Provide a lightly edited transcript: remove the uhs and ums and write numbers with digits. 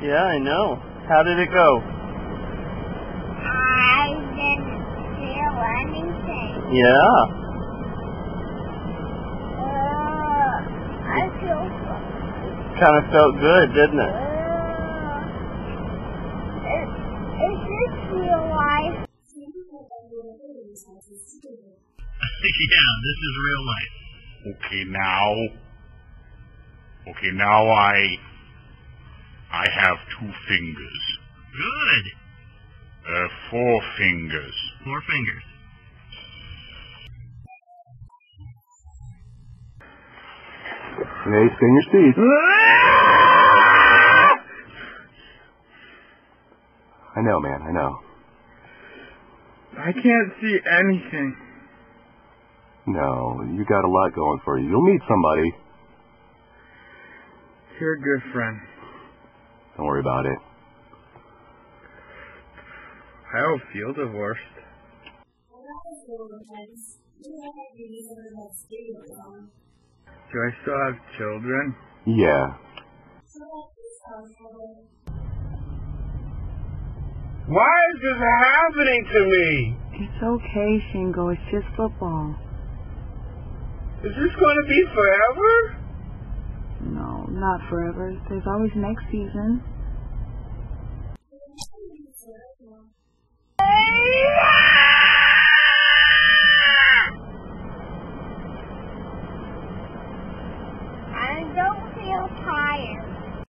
Yeah, I know. How did it go? I didn't feel anything. Yeah. I feel Kind of felt good, didn't it? Is this real life? Yeah, this is real life. Okay, now I have 2 fingers. Good. 4 fingers. 4 fingers. Okay, stay in your seat. I know, man, I know. I can't see anything. No, you got a lot going for you. You'll meet somebody. You're a good friend. Don't worry about it. I don't feel divorced. Do I still have children? Yeah. Why is this happening to me? It's okay, Shingo. It's just football. Is this going to be forever? No, not forever. There's always next season.